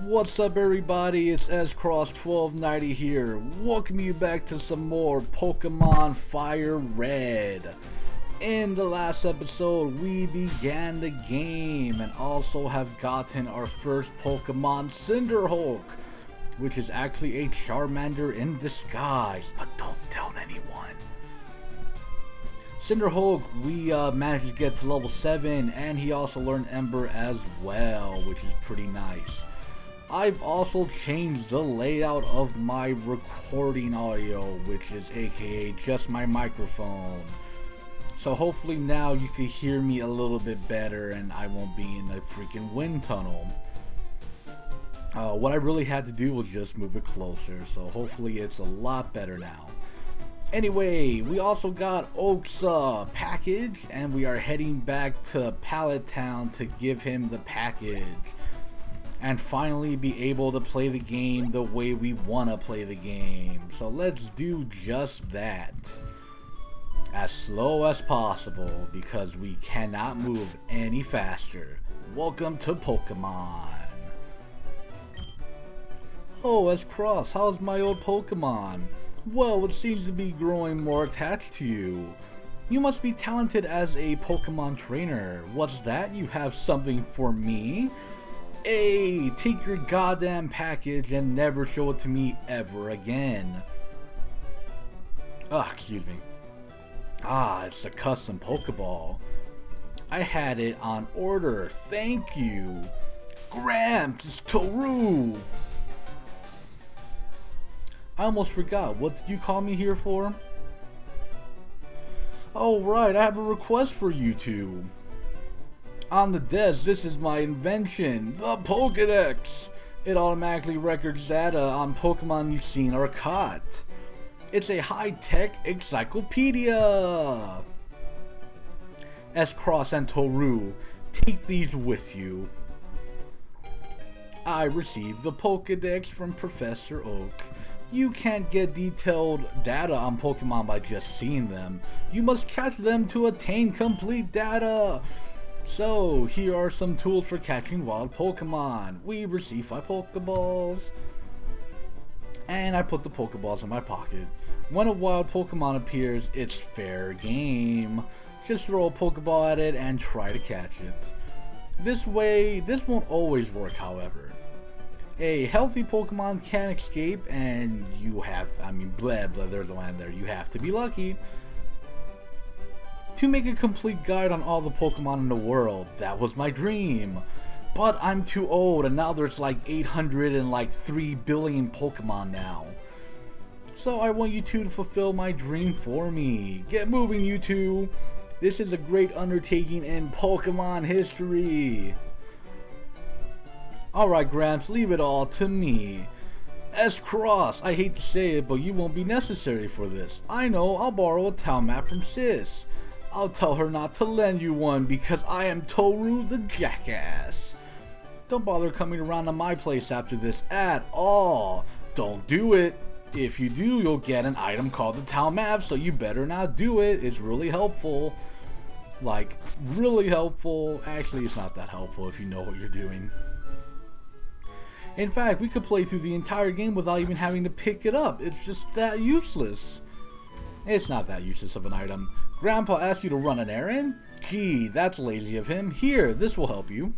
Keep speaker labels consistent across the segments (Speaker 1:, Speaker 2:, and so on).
Speaker 1: What's up everybody, it's SCross 1290 here, welcome you back to some more Pokemon Fire Red. In the last episode we began the game and also have gotten our first Pokemon, Cinderhulk, which is actually a Charmander in disguise, but don't tell anyone. Cinderhulk, we managed to get to level 7 and he also learned Ember as well, which is pretty nice. I've also changed the layout of my recording audio, which is aka just my microphone. So hopefully now you can hear me a little bit better and I won't be in a freaking wind tunnel. What I really had to do was just move it closer, so hopefully it's a lot better now. Anyway, we also got Oak's package and we are heading back to Pallet Town to give him the package. And finally be able to play the game the way we want to play the game. So let's do just that. As slow as possible because we cannot move any faster. Welcome to Pokemon. Oh, SCross, how's my old Pokemon? Well, it seems to be growing more attached to you. You must be talented as a Pokemon trainer. What's that? You have something for me? Hey, take your goddamn package and never show it to me ever again. Excuse me. It's a custom Pokeball. I had it on order. Thank you. Gramps, it's Toru. I almost forgot. What did you call me here for? Oh right, I have a request for you two. On the desk, this is my invention, the Pokédex. It automatically records data on Pokemon you've seen or caught. It's a high-tech encyclopedia. SCross and Toru, take these with you. I received the Pokédex from Professor Oak. You can't get detailed data on Pokemon by just seeing them. You must catch them to attain complete data. So, here are some tools for catching wild Pokemon. We receive 5 Pokeballs. And I put the Pokeballs in my pocket. When a wild Pokemon appears, it's fair game. Just throw a Pokeball at it and try to catch it. This way, this won't always work, however. A healthy Pokemon can escape and you have, there's a line there, you have to be lucky. To make a complete guide on all the Pokemon in the world, that was my dream. But I'm too old and now there's like 803 billion Pokemon now. So I want you two to fulfill my dream for me. Get moving, you two. This is a great undertaking in Pokemon history. Alright Gramps, leave it all to me. SCross, I hate to say it, but you won't be necessary for this. I know, I'll borrow a town map from Sis. I'll tell her not to lend you one because I am Toru the Jackass. Don't bother coming around to my place after this at all. Don't do it. If you do, you'll get an item called the town map, so you better not do it. It's really helpful. Like, really helpful. Actually, it's not that helpful if you know what you're doing. In fact, we could play through the entire game without even having to pick it up. It's just that useless. It's not that useless of an item. Grandpa asked you to run an errand? Gee, that's lazy of him. Here, this will help you.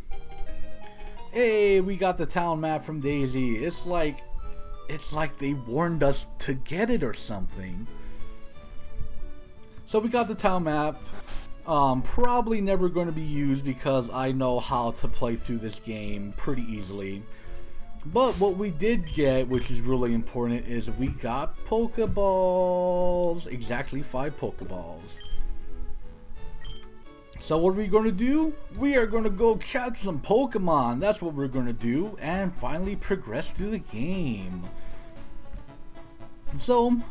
Speaker 1: Hey, we got the town map from Daisy. It's like they warned us to get it or something. So we got the town map. Probably never going to be used because I know how to play through this game pretty easily. But what we did get, which is really important, is we got Pokeballs. Exactly 5 Pokeballs. So what are we going to do? We are going to go catch some Pokemon. That's what we're going to do. And finally progress through the game. So,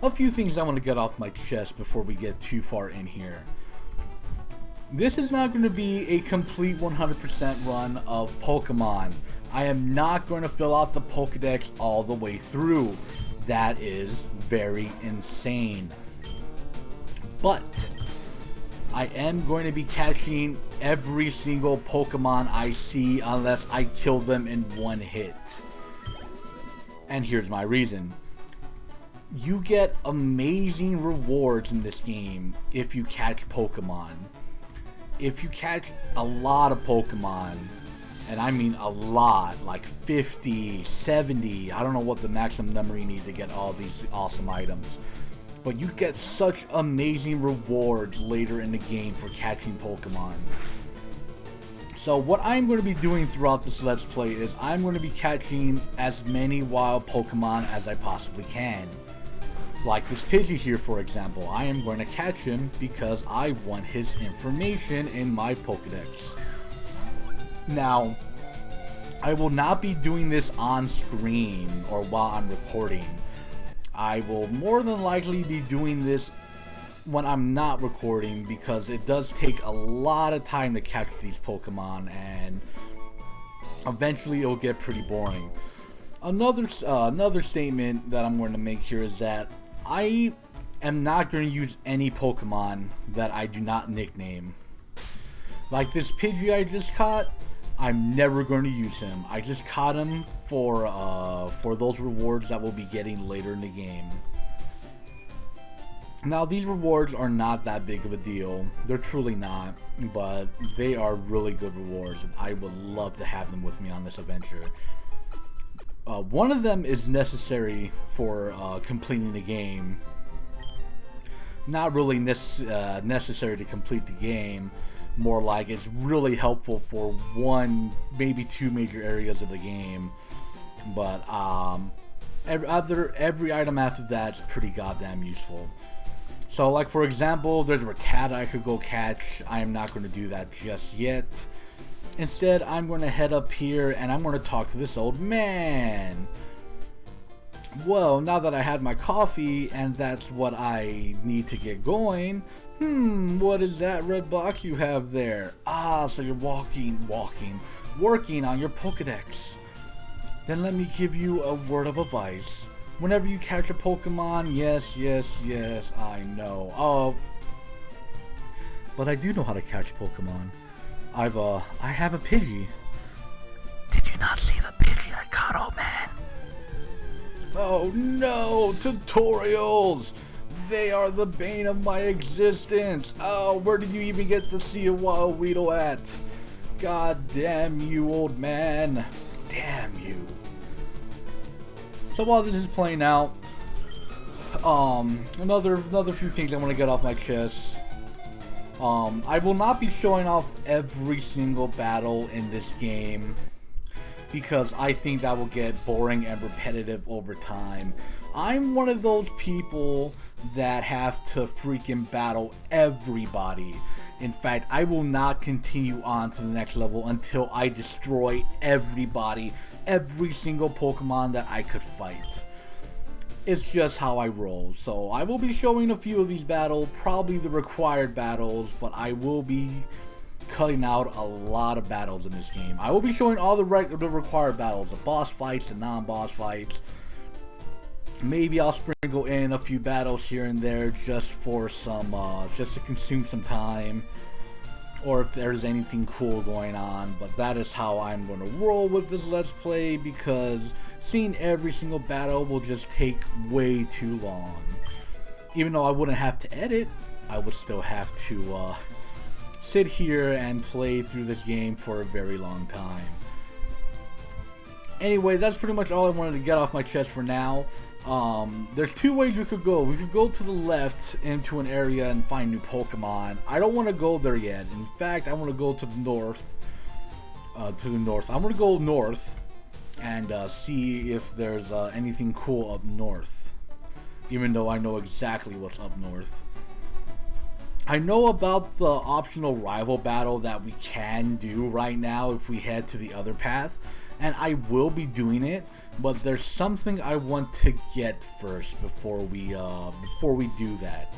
Speaker 1: a few things I want to get off my chest before we get too far in here. This is not going to be a complete 100% run of Pokemon. I am not going to fill out the Pokedex all the way through. That is very insane. But I am going to be catching every single Pokemon I see unless I kill them in one hit. And here's my reason. You get amazing rewards in this game if you catch Pokemon. If you catch a lot of Pokemon, and I mean a lot, like 50, 70, I don't know what the maximum number you need to get all these awesome items. But you get such amazing rewards later in the game for catching Pokemon. So what I'm going to be doing throughout this Let's Play is I'm going to be catching as many wild Pokemon as I possibly can. Like this Pidgey here, for example. I am going to catch him because I want his information in my Pokedex. Now, I will not be doing this on screen or while I'm recording. I will more than likely be doing this when I'm not recording because it does take a lot of time to catch these Pokemon and eventually it will get pretty boring. Another statement that I'm going to make here is that I am not going to use any Pokemon that I do not nickname. Like this Pidgey I just caught, I'm never going to use him. I just caught him for those rewards that we'll be getting later in the game. Now these rewards are not that big of a deal. They're truly not, but they are really good rewards and I would love to have them with me on this adventure. One of them is necessary for completing the game. Not really necessary to complete the game. More like it's really helpful for one, maybe two major areas of the game. But every item after that's pretty goddamn useful. So like for example, there's a Rattata I could go catch. I am not going to do that just yet. Instead, I'm going to head up here and I'm going to talk to this old man. Well, now that I had my coffee and that's what I need to get going. What is that red box you have there? Ah, so you're working on your Pokedex. Then let me give you a word of advice. Whenever you catch a Pokemon, yes, I know. Oh, but I do know how to catch Pokemon. I have a Pidgey. Did you not see the Pidgey I caught, old man? Oh no, tutorials! They are the bane of my existence. Oh, where did you even get to see a wild Weedle at? God damn you, old man. Damn you. So while this is playing out, another few things I want to get off my chest. I will not be showing off every single battle in this game because I think that will get boring and repetitive over time. I'm one of those people that have to freaking battle everybody. In fact, I will not continue on to the next level until I destroy everybody, every single Pokemon that I could fight. It's just how I roll. So I will be showing a few of these battles, probably the required battles, but I will be cutting out a lot of battles in this game. I will be showing all the required battles, the boss fights, the non-boss fights. Maybe I'll sprinkle in a few battles here and there just for some, just to consume some time, or if there's anything cool going on. But that is how I'm going to roll with this Let's Play, because seeing every single battle will just take way too long. Even though I wouldn't have to edit, I would still have to sit here and play through this game for a very long time. Anyway, that's pretty much all I wanted to get off my chest for now. There's two ways we could go. We could go to the left into an area and find new Pokemon. I don't want to go there yet. In fact, I want to go to the north. I'm going to go north and see if there's anything cool up north. Even though I know exactly what's up north. I know about the optional rival battle that we can do right now if we head to the other path. And I will be doing it, but there's something I want to get first before we do that.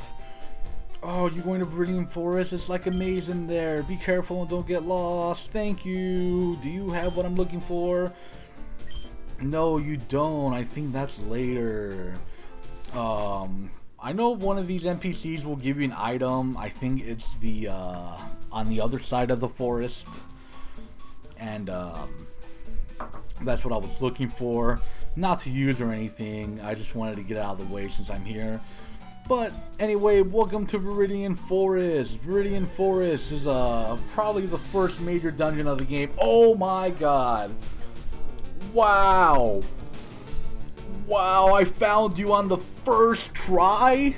Speaker 1: Oh, you're going to Viridian Forest? It's like a maze in there. Be careful and don't get lost. Thank you. Do you have what I'm looking for? No, you don't. I think that's later. I know one of these NPCs will give you an item. I think it's the on the other side of the forest, and that's what I was looking for. Not to use or anything, I just wanted to get it out of the way since I'm here. But anyway, welcome to Viridian Forest. Viridian Forest is probably the first major dungeon of the game. Oh my god. Wow. Wow, I found you on the first try?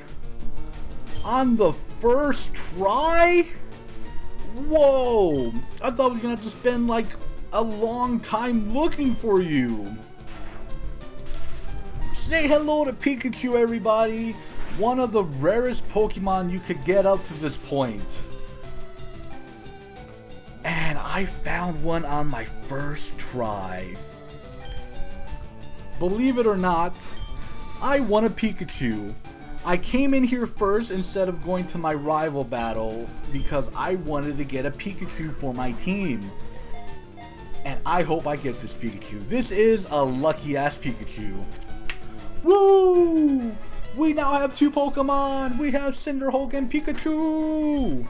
Speaker 1: On the first try? Whoa. I thought I was gonna have to spend like a long time looking for you. Say hello to Pikachu, everybody. One of the rarest Pokemon you could get up to this point. And I found one on my first try. Believe it or not, I won a Pikachu. I came in here first instead of going to my rival battle because I wanted to get a Pikachu for my team. And I hope I get this Pikachu. This is a lucky ass Pikachu. Woo! We now have 2 Pokemon! We have Cinderhulk and Pikachu!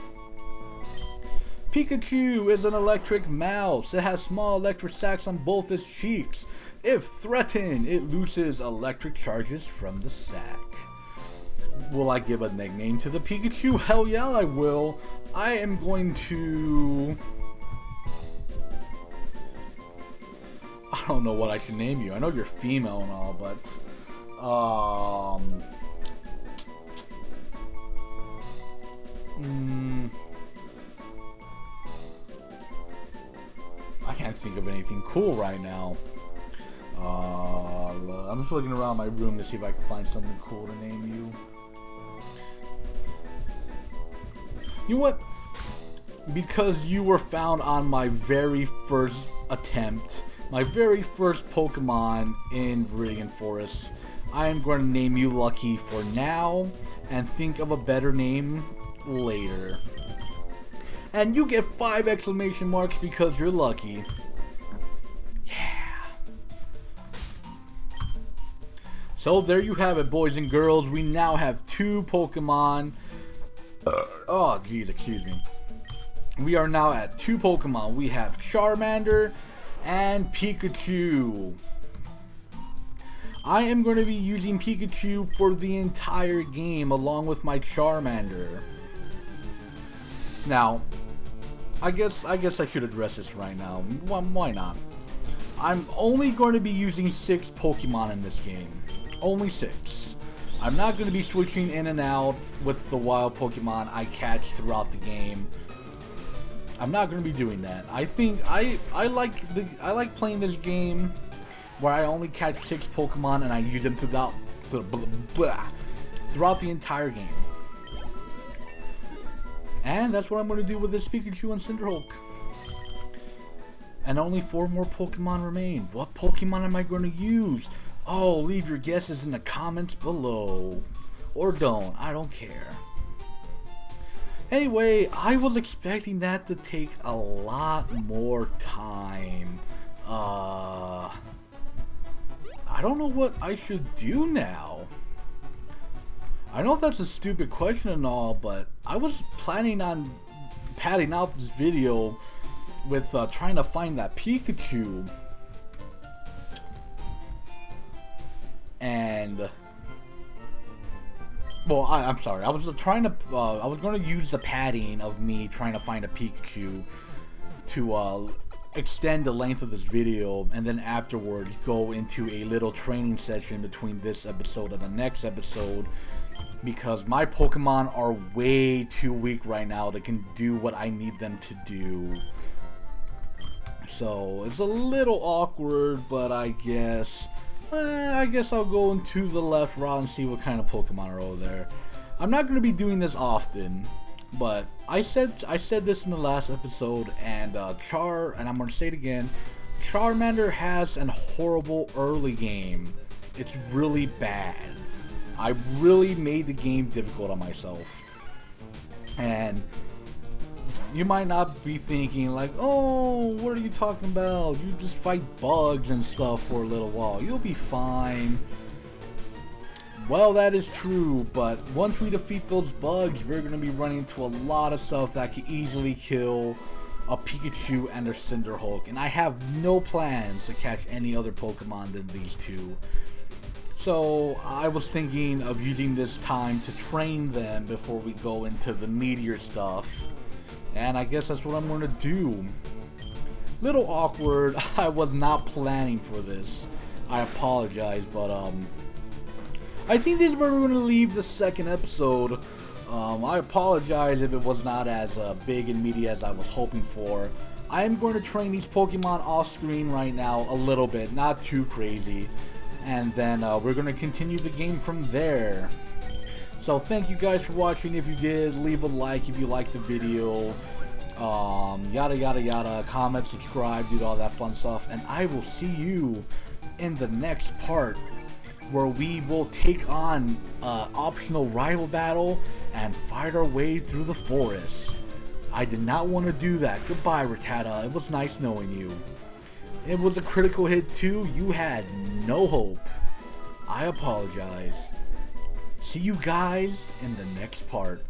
Speaker 1: Pikachu is an electric mouse. It has small electric sacs on both its cheeks. If threatened, it looses electric charges from the sac. Will I give a nickname to the Pikachu? Hell yeah, I will. I am going to... I don't know what I should name you. I know you're female and all, but... I can't think of anything cool right now. I'm just looking around my room to see if I can find something cool to name you. You know what? Because you were found on my very first attempt, my very first Pokemon in Viridian Forest, I am going to name you Lucky for now and think of a better name later. And you get 5 exclamation marks because you're lucky. Yeah. So there you have it, boys and girls. We now have 2 Pokemon. Oh, geez, excuse me. We are now at 2 Pokemon. We have Charmander and Pikachu. I am going to be using Pikachu for the entire game along with my Charmander. Now, I guess I should address this right now. Why not? I'm only going to be using 6 Pokemon in this game. Only 6. I'm not going to be switching in and out with the wild Pokemon I catch throughout the game. I'm not going to be doing that. I think I like playing this game where I only catch 6 Pokemon and I use them throughout the entire game. And that's what I'm going to do with this Pikachu and Cinderhulk. And only 4 more Pokemon remain. What Pokemon am I going to use? Oh, leave your guesses in the comments below. Or don't, I don't care. Anyway, I was expecting that to take a lot more time. I don't know what I should do now. I know that's a stupid question and all, but I was planning on padding out this video with trying to find that Pikachu. And... well, I'm sorry. I was trying to... I was going to use the padding of me trying to find a Pikachu to extend the length of this video, and then afterwards go into a little training session between this episode and the next episode, because my Pokemon are way too weak right now that can do what I need them to do. So it's a little awkward, but I guess I'll go into the left route and see what kind of Pokemon are over there. I'm not going to be doing this often, but I said this in the last episode, and I'm going to say it again. Charmander has an horrible early game. It's really bad. I really made the game difficult on myself. And you might not be thinking like, oh, what are you talking about? You just fight bugs and stuff for a little while. You'll be fine. Well, that is true, but once we defeat those bugs, we're going to be running into a lot of stuff that can easily kill a Pikachu and a Cinderhulk, and I have no plans to catch any other Pokemon than these two. So I was thinking of using this time to train them before we go into the meteor stuff, and I guess that's what I'm going to do. Little awkward, I was not planning for this. I apologize, but I think this is where we're going to leave the second episode. I apologize if it was not as big and meaty as I was hoping for. I am going to train these Pokemon off screen right now a little bit, not too crazy. And then we're going to continue the game from there. So thank you guys for watching. If you did, leave a like if you liked the video. Yada yada yada. Comment, subscribe, do all that fun stuff. And I will see you in the next part, where we will take on optional rival battle and fight our way through the forest. I did not want to do that. Goodbye, Rattata. It was nice knowing you. It was a critical hit too. You had no hope. I apologize. See you guys in the next part.